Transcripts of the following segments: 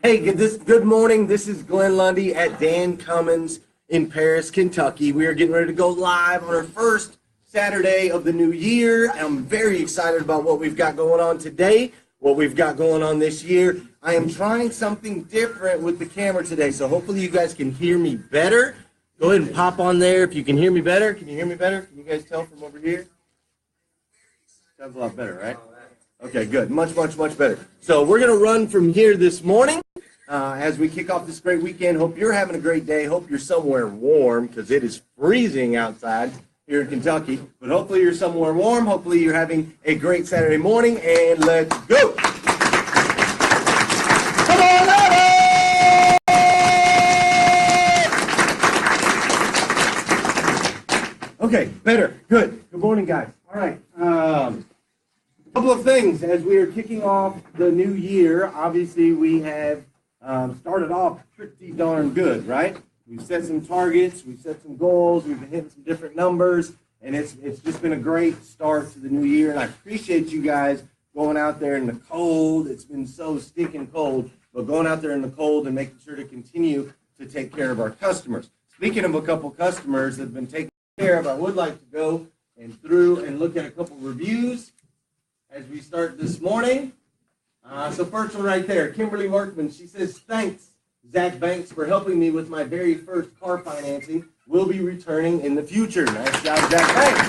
Hey, good morning. This is Glenn Lundy at Dan Cummins in Paris, Kentucky. We are getting ready to go live on our first Saturday of the new year. I'm very excited about what we've got going on today, what we've got going on this year. I am trying something different with the camera today, so hopefully you guys can hear me better. Go ahead and pop on there if you can hear me better. Can you hear me better? Can you guys tell from over here? Sounds a lot better, right? Okay, good. Much better. So we're going to run from here this morning as we kick off this great weekend. Hope you're having a great day. Hope you're somewhere warm because it is freezing outside here in Kentucky. But hopefully you're somewhere warm. Hopefully you're having a great Saturday morning. And let's go. Come on, Lady! Okay, better. Good. Good morning, guys. All right. Couple of things as we are kicking off the new year. Obviously, we have started off pretty darn good, right? We've set some targets, we've set some goals, we've been hitting some different numbers, and it's just been a great start to the new year. And I appreciate you guys going out there in the cold. It's been so stinking cold, but going out there in the cold and making sure to continue to take care of our customers. Speaking of a couple customers that have been taken care of, I would like to go through and look at a couple reviews as we start this morning. So first one right there, Kimberly Workman, she says, thanks, Zach Banks, for helping me with my very first car financing. We'll be returning in the future. Nice job, Zach Banks.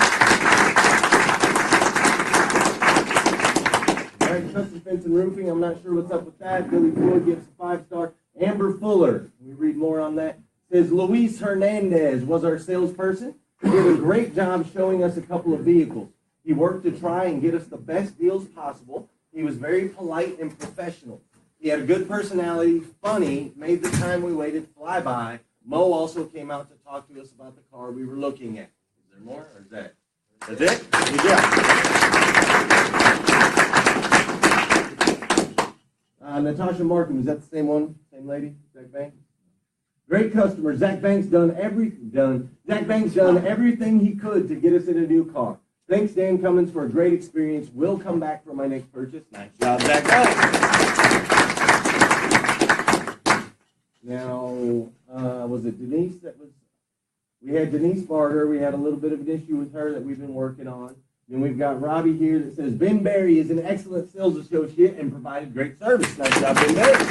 All right, Custom Fence and Roofing, I'm not sure what's up with that. Billy Floyd gives a 5-star. Amber Fuller, we read more on that, says, Luis Hernandez was our salesperson. He did a great job showing us a couple of vehicles. He worked to try and get us the best deals possible. He was very polite and professional. He had a good personality, funny, made the time we waited fly by. Mo also came out to talk to us about the car we were looking at. Is there more, or is that it? That's it? Good job. Natasha Markham, is that the same one? Same lady? Zach Banks? Great customer. Zach Banks done everything he could to get us in a new car. Thanks, Dan Cummins, for a great experience. Will come back for my next purchase. Nice job, Zach. Now, was it Denise we had Denise Barger. We had a little bit of an issue with her that we've been working on. Then we've got Robbie here that says, Ben Berry is an excellent sales associate and provided great service. Nice job, Ben Berry.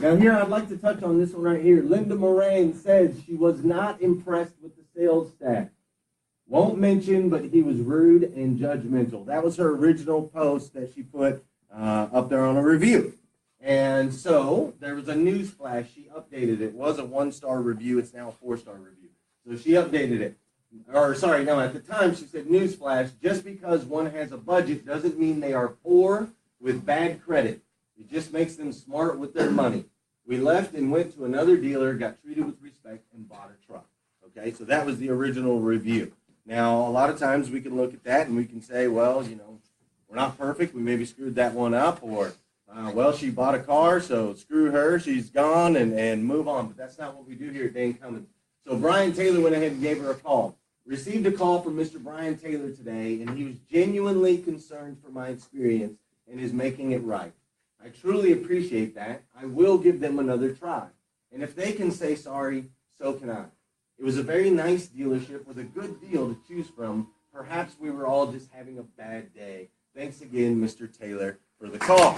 Now here, I'd like to touch on this one right here. Linda Moran says she was not impressed with the sales staff. Won't mention, but he was rude and judgmental. That was her original post that she put up there on a review. And so there was a news flash. She updated it. It was a 1-star review. It's now a 4-star review. So she updated it. Or sorry, no, at the time she said news flash. Just because one has a budget doesn't mean they are poor with bad credit. It just makes them smart with their money. We left and went to another dealer, got treated with respect, and bought a truck. Okay, so that was the original review. Now, a lot of times we can look at that and we can say, well, we're not perfect. We maybe screwed that one up. Or, well, she bought a car, so screw her. She's gone and move on. But that's not what we do here at Dan Cummins. So Brian Taylor went ahead and gave her a call. Received a call from Mr. Brian Taylor today, and he was genuinely concerned for my experience and is making it right. I truly appreciate that. I will give them another try. And if they can say sorry, so can I. It was a very nice dealership with a good deal to choose from. Perhaps we were all just having a bad day. Thanks again, Mr. Taylor, for the call.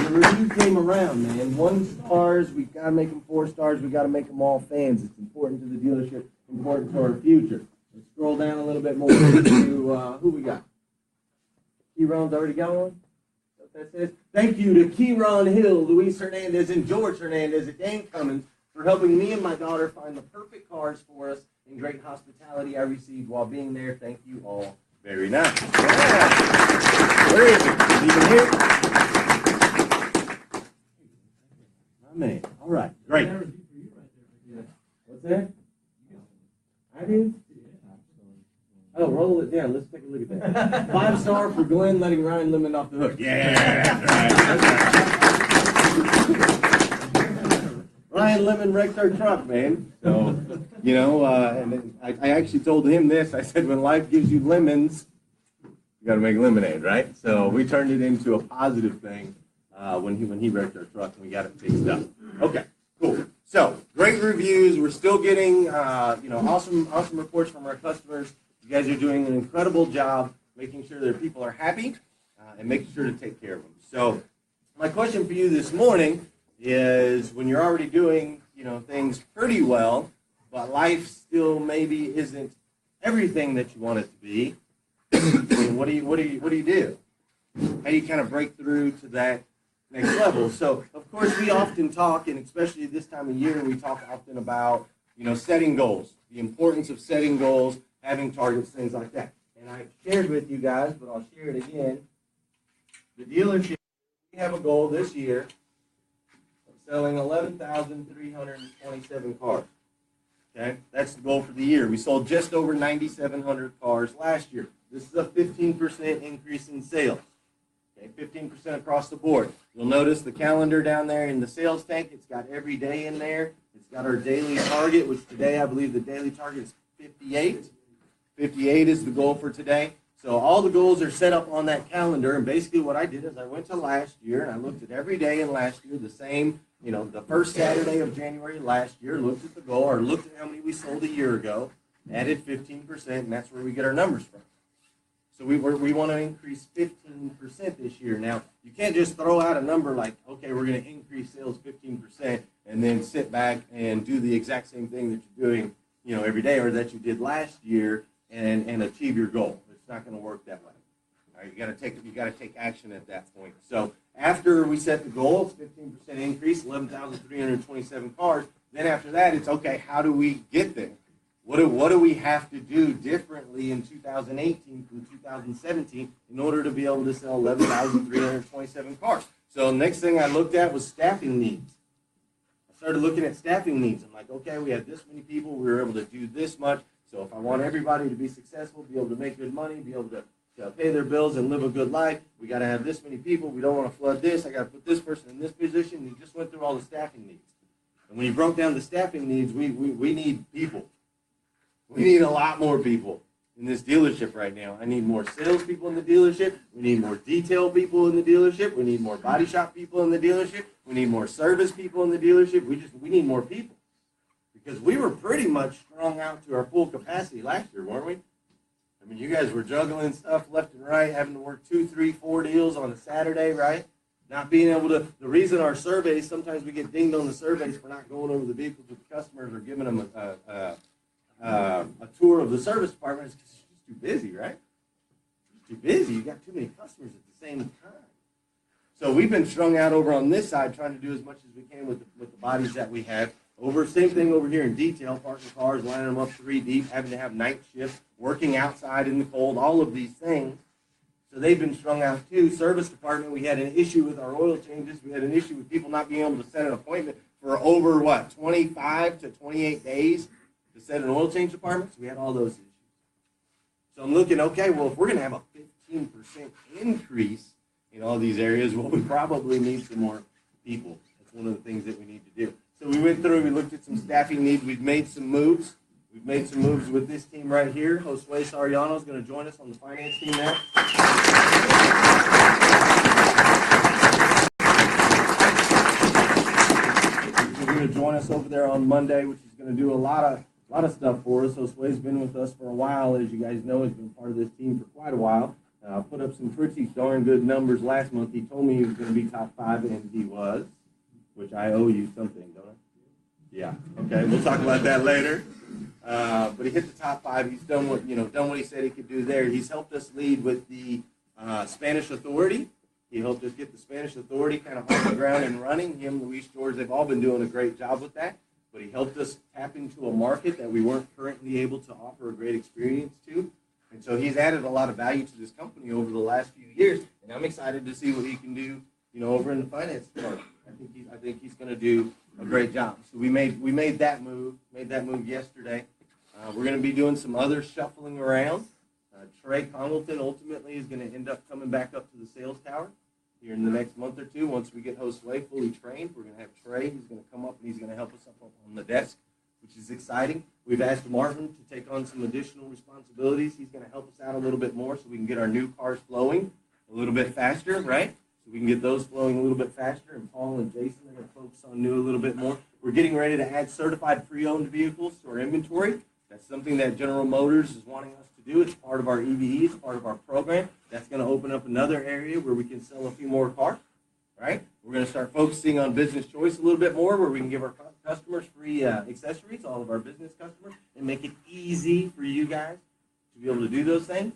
The review came around, man. 1 stars, we've got to make them 4 stars. We've got to make them all fans. It's important to the dealership, important to our future. Let's scroll down a little bit more to who we got. Keyron's already got one? That's what that says. Thank you to Keyron Hill, Luis Hernandez, and George Hernandez at Dan Cummins for helping me and my daughter find the perfect cars for us and great hospitality I received while being there. Thank you all very nice. Yeah. Where is it? Is he even here? My man. All right. Great. What's that? I did? Oh, roll it down. Let's take a look at that. 5-star for Glenn letting Ryan Lemon off the hook. Yeah, that's right. Ryan Lemon wrecked our truck, man. So, and I actually told him this. I said, when life gives you lemons, you got to make lemonade, right? So we turned it into a positive thing when he wrecked our truck and we got it fixed up. Okay, cool. So great reviews. We're still getting awesome reports from our customers. You guys are doing an incredible job making sure that people are happy and making sure to take care of them. So my question for you this morning is, when you're already doing things pretty well, but life still maybe isn't everything that you want it to be, what do you do? How do you kind of break through to that next level? So, of course, we often talk, and especially this time of year, we talk often about, setting goals, the importance of setting goals, having targets, things like that. And I shared with you guys, but I'll share it again. The dealership, we have a goal this year of selling 11,327 cars. Okay, that's the goal for the year. We sold just over 9,700 cars last year. This is a 15% increase in sales. Okay, 15% across the board. You'll notice the calendar down there in the sales tank. It's got every day in there. It's got our daily target, which today I believe the daily target is 58. 58 is the goal for today. So all the goals are set up on that calendar. And basically what I did is I went to last year and I looked at every day in last year, the same, the first Saturday of January last year, looked at the goal, or looked at how many we sold a year ago, added 15%, and that's where we get our numbers from. So we want to increase 15% this year. Now, you can't just throw out a number like, okay, we're going to increase sales 15%, and then sit back and do the exact same thing that you're doing, every day, or that you did last year, and achieve your goal. It's not going to work that way. All right, you got to take action at that point. So after we set the goal, 15% increase, 11,327 cars. Then after that, it's okay. How do we get there? What do we have to do differently in 2018 from 2017 in order to be able to sell 11,327 cars? So the next thing I looked at was staffing needs. I started looking at staffing needs. I'm like, okay, we had this many people. We were able to do this much. So if I want everybody to be successful, be able to make good money, be able to pay their bills and live a good life, we got to have this many people. We don't want to flood this. I got to put this person in this position. He just went through all the staffing needs. And when he broke down the staffing needs, we need people. We need a lot more people in this dealership right now. I need more salespeople in the dealership. We need more detail people in the dealership. We need more body shop people in the dealership. We need more service people in the dealership. We need more people. Because we were pretty much strung out to our full capacity last year, weren't we? I mean, you guys were juggling stuff left and right, having to work 2, 3, 4 deals on a Saturday, right? Not being able to, the reason our surveys, sometimes we get dinged on the surveys for not going over the vehicles with the customers or giving them a tour of the service department is because it's just too busy, right? It's too busy. You got too many customers at the same time. So we've been strung out over on this side, trying to do as much as we can with the bodies that we have. Same thing over here in detail, parking cars, lining them up 3 deep, having to have night shifts, working outside in the cold, all of these things. So they've been strung out too. Service department, we had an issue with our oil changes. We had an issue with people not being able to set an appointment for over, 25 to 28 days to set an oil change department. So we had all those issues. So I'm looking, okay, well, if we're going to have a 15% increase in all these areas, well, we probably need some more people. That's one of the things that we need to do. So we went through, we looked at some staffing needs. We've made some moves. We've made some moves with this team right here. Josue Sariano is going to join us on the finance team now. He's going to join us over there on Monday, which is going to do a lot of stuff for us. Josue's been with us for a while. As you guys know, he's been part of this team for quite a while. Put up some pretty darn good numbers last month. He told me he was going to be top 5, and he was, which I owe you something, don't I? Yeah. Okay. We'll talk about that later. But he hit the top 5. He's done what he said he could do there. He's helped us lead with the Spanish Authority. He helped us get the Spanish Authority kind of off the ground and running. Him, Luis George, they've all been doing a great job with that. But he helped us tap into a market that we weren't currently able to offer a great experience to. And so he's added a lot of value to this company over the last few years. And I'm excited to see what he can do, over in the finance department. I think he's going to do a great job. So we made that move yesterday. We're going to be doing some other shuffling around. Trey Congleton ultimately is going to end up coming back up to the sales tower here in the next month or two. Once we get Josue fully trained, we're going to have Trey. He's going to come up and he's going to help us up on the desk which is exciting. We've asked Martin to take on some additional responsibilities. He's going to help us out a little bit more so we can get our new cars flowing a little bit faster, right? So we can get those flowing a little bit faster. And Paul and Jason are going to focus on new a little bit more. We're getting ready to add certified pre-owned vehicles to our inventory. That's something that General Motors is wanting us to do. It's part of our EVE. It's part of our program. That's going to open up another area where we can sell a few more cars, right? We're going to start focusing on business choice a little bit more, where we can give our customers free accessories, all of our business customers, and make it easy for you guys to be able to do those things.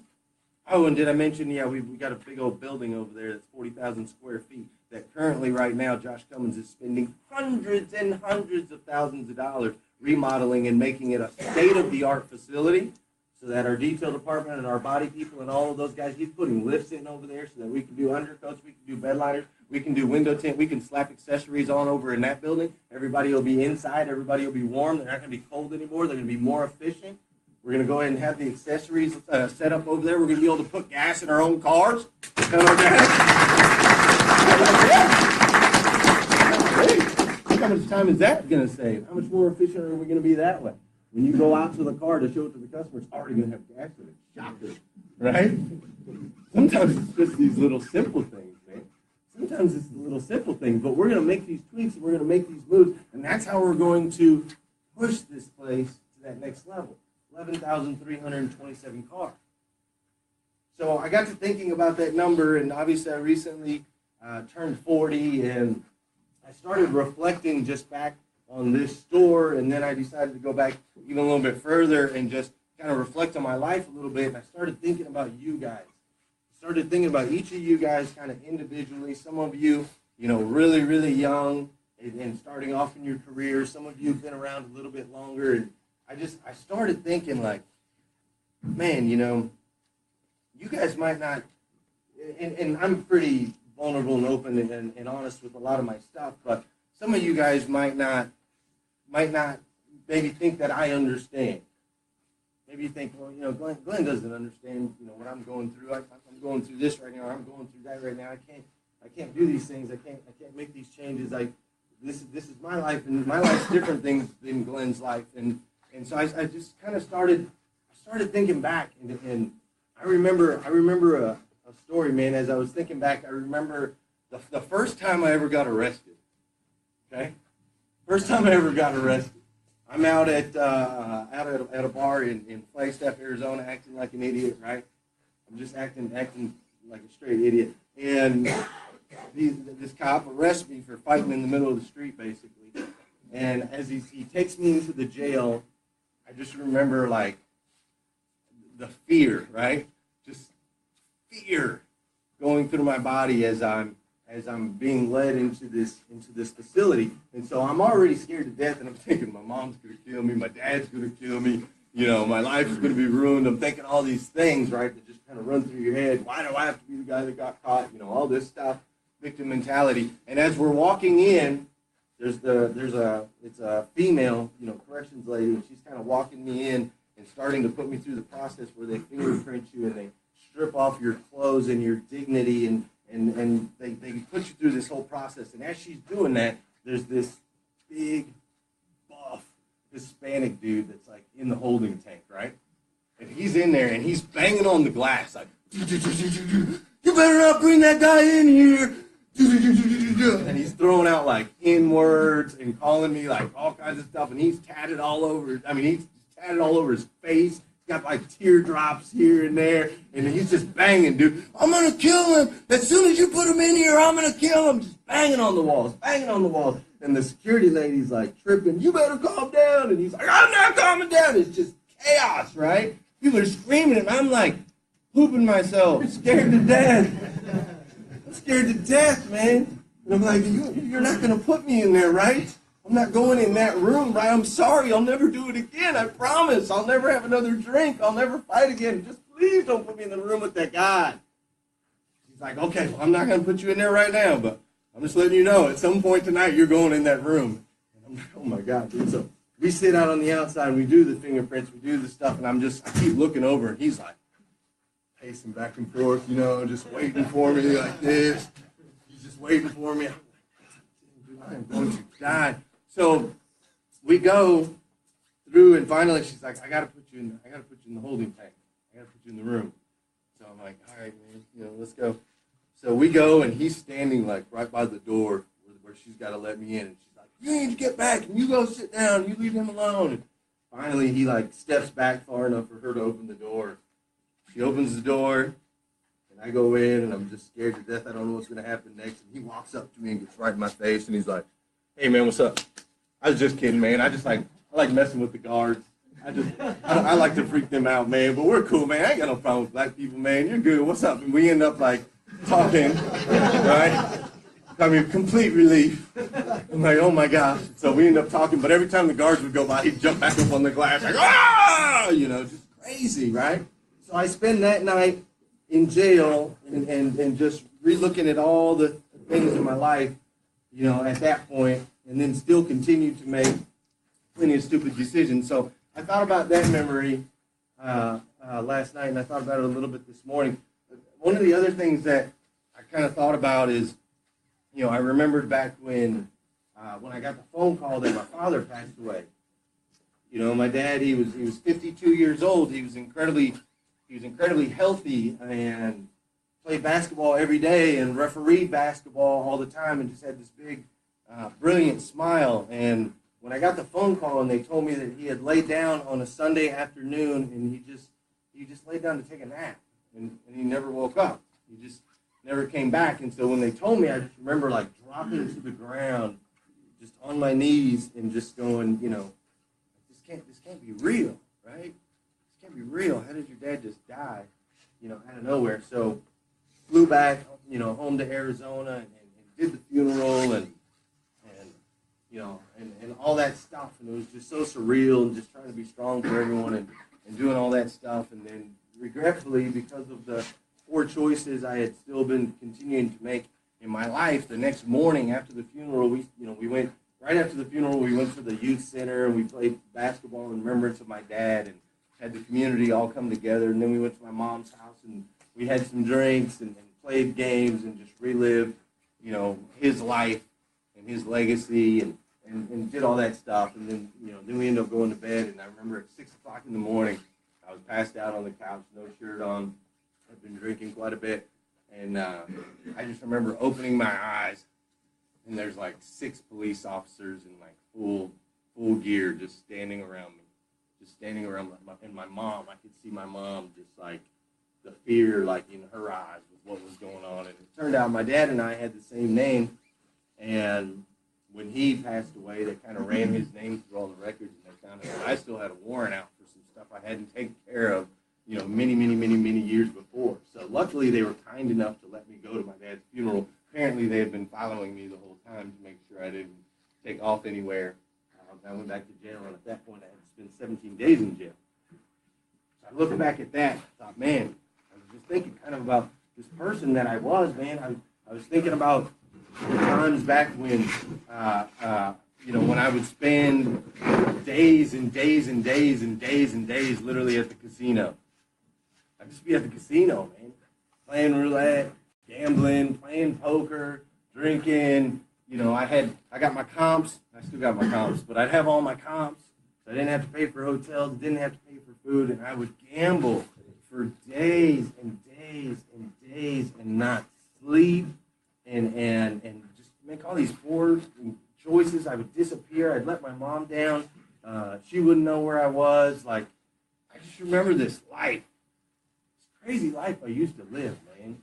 Oh, and did I mention, yeah, we got a big old building over there that's 40,000 square feet that currently right now Josh Cummins is spending hundreds and hundreds of thousands of dollars remodeling and making it a state-of-the-art facility so that our detail department and our body people and all of those guys, he's putting lifts in over there so that we can do undercoats, we can do bed liners, we can do window tint, we can slap accessories on over in that building. Everybody will be inside, everybody will be warm, they're not going to be cold anymore, they're going to be more efficient. We're going to go ahead and have the accessories set up over there. We're going to be able to put gas in our own cars. Hey, how much time is that going to save? How much more efficient are we going to be that way? When you go out to the car to show it to the customer, it's already going to have gas in it. Shocker, right? Sometimes it's just these little simple things, man. Sometimes it's the little simple things, but we're going to make these tweaks and we're going to make these moves, and that's how we're going to push this place to that next level. 11,327 cars. So I got to thinking about that number, and obviously I recently turned 40, and I started reflecting just back on this store, and then I decided to go back even a little bit further and just kind of reflect on my life a little bit, and I started thinking about you guys. I started thinking about each of you guys kind of individually. Some of you, really, really young and starting off in your career. Some of you have been around a little bit longer, and I started thinking like, man, you guys might not, and I'm pretty vulnerable and open and honest with a lot of my stuff, but some of you guys might not maybe think that I understand. Maybe you think, well, Glenn doesn't understand, what I'm going through. I'm going through this right now. I'm going through that right now. I can't do these things. I can't make these changes. This is my life, and my life's different things than Glenn's life, and so I just kind of started thinking back, and I remember a story, man. As I was thinking back, I remember the first time I ever got arrested. Okay, first time I ever got arrested. I'm out at a bar in Flagstaff, Arizona, acting like an idiot, right? I'm just acting like a straight idiot, and this cop arrests me for fighting in the middle of the street, basically. And as he takes me into the jail, I just remember like the fear, right? Just fear going through my body as I'm being led into this facility. And so I'm already scared to death, and I'm thinking my mom's gonna kill me, my dad's gonna kill me, my life is gonna be ruined. I'm thinking all these things, right, that just kind of run through your head. Why do I have to be the guy that got caught? All this stuff, victim mentality. And as we're walking in, it's a female, corrections lady, and she's kind of walking me in and starting to put me through the process where they fingerprint you and they strip off your clothes and your dignity, and they put you through this whole process. And as she's doing that, there's this big, buff Hispanic dude that's like in the holding tank, right? And he's in there and he's banging on the glass like, you better not bring that guy in here. And he's throwing out like N-words and calling me like all kinds of stuff, and he's tatted all over. He's tatted all over his face. He's got like teardrops here and there, and he's just banging, dude. I'm gonna kill him as soon as you put him in here. I'm gonna kill him. Just banging on the walls. And the security lady's like tripping. You better calm down. And he's like, I'm not calming down. It's just chaos, right? People are screaming, and I'm like pooping myself, scared to death. I'm scared to death, man. And I'm like, you're not going to put me in there, right? I'm not going in that room, right? I'm sorry. I'll never do it again. I promise. I'll never have another drink. I'll never fight again. Just please don't put me in the room with that guy. He's like, okay, well, I'm not going to put you in there right now, but I'm just letting you know at some point tonight you're going in that room. And I'm like, oh, my God, dude. So we sit out on the outside, and we do the fingerprints, we do the stuff, and I keep looking over, and he's like, pacing back and forth, just waiting for me like this. He's just waiting for me. I'm like, I'm going to die. So we go, through, and finally she's like, I gotta put you in the holding tank. I gotta put you in the room. So I'm like, all right, man, let's go. So we go, and he's standing like right by the door where she's got to let me in, and she's like, you need to get back, and you go sit down, you leave him alone. And finally, he like steps back far enough for her to open the door. She opens the door, and I go in, and I'm just scared to death. I don't know what's gonna happen next. And he walks up to me and gets right in my face, and he's like, hey man, what's up? I was just kidding, man. I like messing with the guards. I like to freak them out, man. But we're cool, man. I ain't got no problem with black people, man. You're good. What's up? And we end up like talking, right? I mean, complete relief. I'm like, oh my gosh. So we end up talking, but every time the guards would go by, he'd jump back up on the glass, like, ah, just crazy, right? So I spend that night in jail and just re-looking at all the things in my life, at that point, and then still continue to make plenty of stupid decisions. So I thought about that memory last night, and I thought about it a little bit this morning. One of the other things that I kind of thought about is, I remembered back when I got the phone call that my father passed away. My dad, he was 52 years old. He was incredibly healthy and played basketball every day and refereed basketball all the time and just had this big, brilliant smile. And when I got the phone call and they told me that he had laid down on a Sunday afternoon and he just laid down to take a nap and he never woke up. He just never came back. And so when they told me, I just remember like dropping to the ground, just on my knees and just going, this can't be real, right? This can't be real. How did your dad just die, out of nowhere? So flew back, home to Arizona and did the funeral and all that stuff. And it was just so surreal and just trying to be strong for everyone and doing all that stuff. And then regretfully, because of the poor choices I had still been continuing to make in my life, the next morning after the funeral, we went right after the funeral. We went to the youth center and we played basketball in remembrance of my dad and had the community all come together. And then we went to my mom's house and we had some drinks and played games and just relived, his life and his legacy and did all that stuff. And then, then we ended up going to bed. And I remember at 6 o'clock in the morning, I was passed out on the couch, no shirt on. I've been drinking quite a bit. And I just remember opening my eyes, and there's like 6 police officers in like full gear just standing around me. And my mom, I could see my mom just like the fear like in her eyes with what was going on. And it turned out my dad and I had the same name. And when he passed away, they kind of ran his name through all the records, and they found out that I still had a warrant out for some stuff I hadn't taken care of, many years before. So luckily, they were kind enough to let me go to my dad's funeral. Apparently, they had been following me the whole time to make sure I didn't take off anywhere. I went back to jail, and at that point, I had spent 17 days in jail. So I looked back at that, I thought, man, I was just thinking kind of about this person that I was, man. I was thinking about the times back when, when I would spend days and days and days and days and days literally at the casino. I'd just be at the casino, man, playing roulette, gambling, playing poker, drinking. I got my comps. I still got my comps, but I'd have all my comps. So I didn't have to pay for hotels, didn't have to pay for food, and I would gamble for days and days and days and not sleep and just make all these poor choices. I would disappear. I'd let my mom down. She wouldn't know where I was. Like, I just remember this life, this crazy life I used to live, man.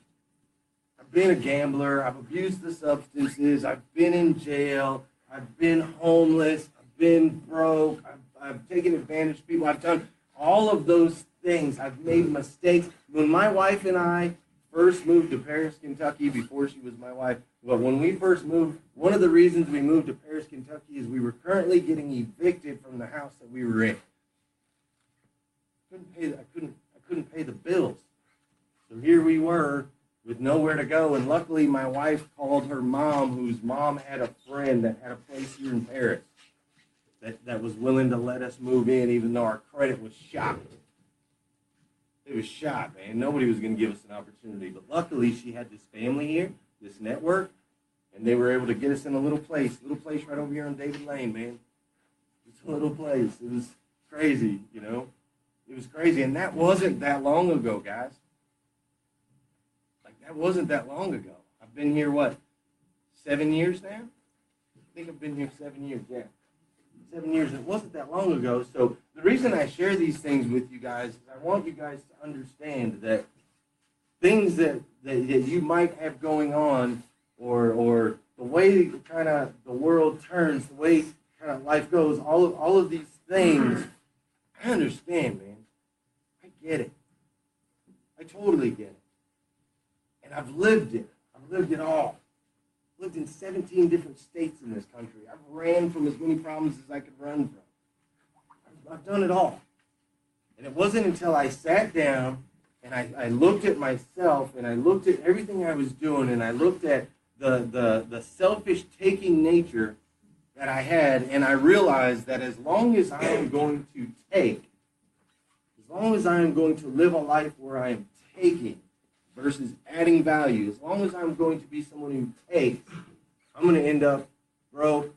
I've been a gambler. I've abused the substances. I've been in jail. I've been homeless. I've been broke. I've taken advantage of people. I've done all of those things. I've made mistakes. When my wife and I first moved to Paris, Kentucky, before she was my wife, but when we first moved, one of the reasons we moved to Paris, Kentucky is we were currently getting evicted from the house that we were in. I couldn't pay the bills. So here we were with nowhere to go, and luckily my wife called her mom, whose mom had a friend that had a place here in Paris that was willing to let us move in, even though our credit was shot. It was shot, man. Nobody was going to give us an opportunity. But luckily, she had this family here, this network, and they were able to get us in a little place right over here on David Lane, man. Just a little place. It crazy, you know. It was crazy, and that wasn't that long ago, guys. Like, that wasn't that long ago. I've been here, what, 7 years now? I think I've been here 7 years, yeah. 7 years, it wasn't that long ago. So the reason I share these things with you guys is I want you guys to understand that things that you might have going on, or the way kind of the world turns, the way kind of life goes, all of these things, I understand, man. I get it. I totally get it. And I've lived it. I've lived it all. I've lived in 17 different states in this country. I've ran from as many problems as I could run from. I've done it all. And it wasn't until I sat down and I looked at myself and I looked at everything I was doing and I looked at the selfish taking nature that I had, and I realized that as long as I am going to take, as long as I am going to live a life where I am taking versus adding value, as long as I'm going to be someone who takes, I'm going to end up broke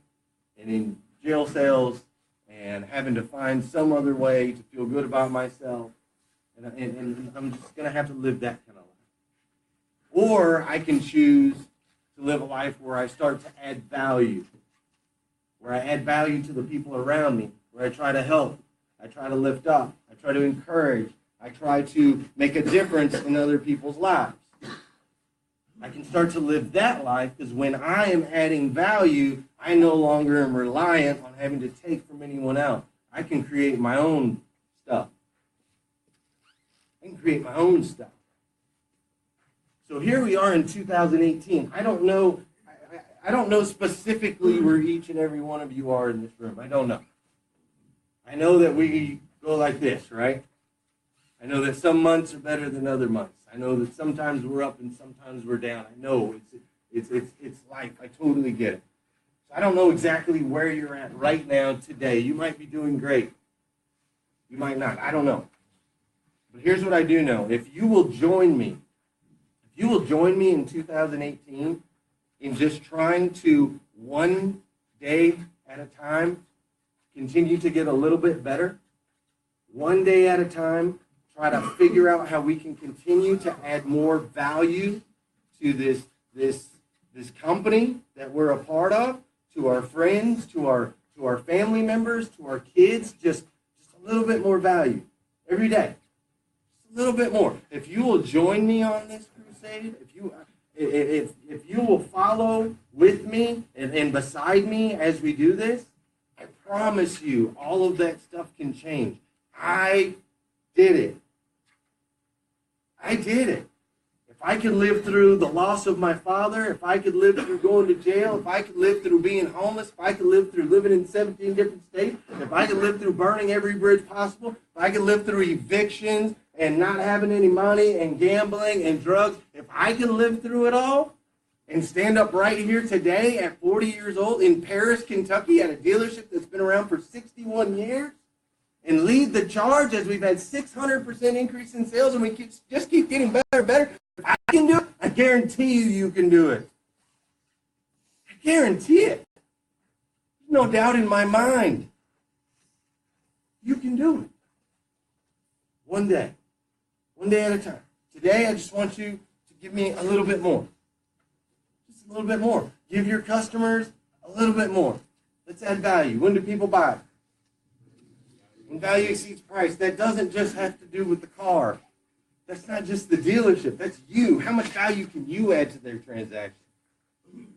and in jail cells and having to find some other way to feel good about myself. And I'm just going to have to live that kind of life. Or I can choose to live a life where I start to add value, where I add value to the people around me, where I try to help, I try to lift up, I try to encourage, I try to make a difference in other people's lives. I can start to live that life because when I am adding value, I no longer am reliant on having to take from anyone else. I can create my own stuff. I can create my own stuff. So here we are in 2018. I don't know specifically where each and every one of you are in this room. I don't know. I know that we go like this, right? I know that some months are better than other months. I know that sometimes we're up and sometimes we're down. I know it's life. I totally get it. So I don't know exactly where you're at right now today. You might be doing great. You might not. I don't know. But here's what I do know. If you will join me in 2018 in just trying to, one day at a time, continue to get a little bit better, one day at a time, try to figure out how we can continue to add more value to this company that we're a part of, to our friends, to our family members, to our kids, just a little bit more value every day. Just a little bit more. If you will join me on this crusade, if you will follow with me and beside me as we do this, I promise you all of that stuff can change. I did it. I did it. If I could live through the loss of my father, if I could live through going to jail, if I could live through being homeless, if I could live through living in 17 different states, if I could live through burning every bridge possible, if I could live through evictions and not having any money and gambling and drugs, if I can live through it all and stand up right here today at 40 years old in Paris, Kentucky at a dealership that's been around for 61 years and lead the charge as we've had 600% increase in sales and we just keep getting better and better, if I can do it, I guarantee you can do it. I guarantee it. There's no doubt in my mind. You can do it. One day at a time. Today, I just want you to give me a little bit more. Just a little bit more. Give your customers a little bit more. Let's add value. When do people buy? When value exceeds price. That doesn't just have to do with the car. That's not just the dealership. That's you. How much value can you add to their transaction?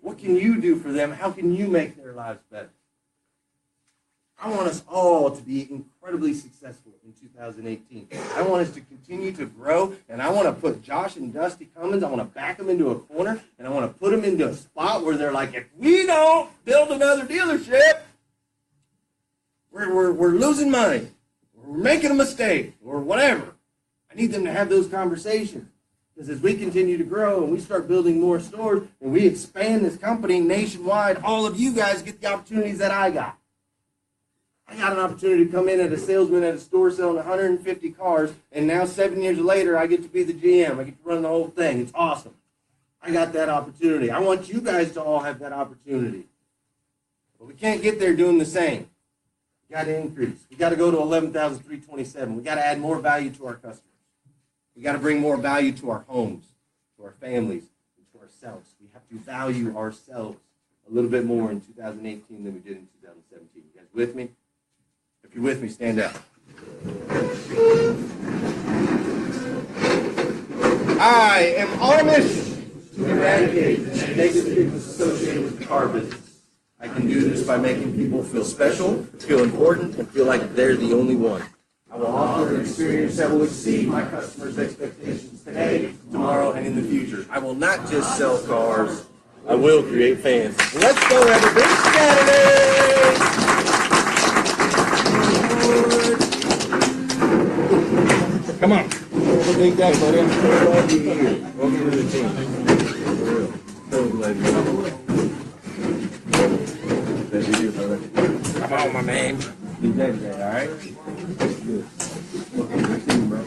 What can you do for them? How can you make their lives better? I want us all to be incredibly successful in 2018. I want us to continue to grow, and I want to put Josh and Dusty Cummins, I want to back them into a corner, and I want to put them into a spot where they're like, if we don't build another dealership, we're losing money, or we're making a mistake, or whatever. I need them to have those conversations. Because as we continue to grow and we start building more stores and we expand this company nationwide, all of you guys get the opportunities that I got. I got an opportunity to come in as a salesman at a store selling 150 cars, and now 7 years later, I get to be the GM. I get to run the whole thing. It's awesome. I got that opportunity. I want you guys to all have that opportunity. But we can't get there doing the same. got to increase. We got to go to 11,327. We got to add more value to our customers. We got to bring more value to our homes, to our families, and to ourselves. We have to value ourselves a little bit more in 2018 than we did in 2017. You guys with me? If you're with me, stand up. I am on a mission to eradicate the negative stigmas associated with the car business. I can do this by making people feel special, feel important, and feel like they're the only one. I will offer an experience that will exceed my customers' expectations today, tomorrow, and in the future. I will not just sell cars, I will create fans. Let's go, everybody! Saturday! Come on. Big day, buddy. I'm so glad you're here. Welcome to the team. For real. So glad you're here. Glad you're here, brother. Come on, my man. Big day today, all right? Good. Welcome to the team, bro.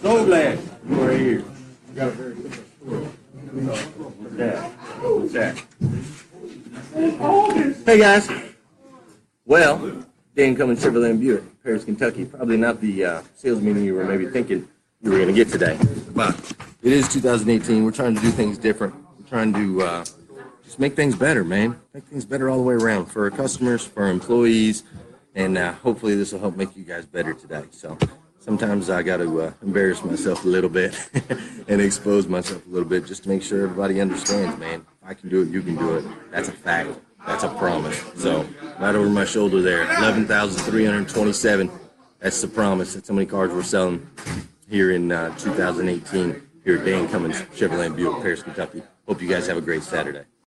So glad you are here. You got a very good story. What's that? What's that? Hey, guys. Well, Dan Cummins Chevrolet and Buick, Paris, Kentucky. Probably not the sales meeting you were maybe thinking you were going to get today. But it is 2018. We're trying to do things different. We're trying to just make things better, man. Make things better all the way around for our customers, for our employees, and hopefully this will help make you guys better today. So sometimes I got to embarrass myself a little bit and expose myself a little bit just to make sure everybody understands, man. If I can do it, you can do it. That's a fact. That's a promise. So right over my shoulder there, 11,327. That's the promise. That's how many cars we're selling here in 2018 here at Dan Cummins Chevrolet and Buick, Paris, Kentucky. Hope you guys have a great Saturday.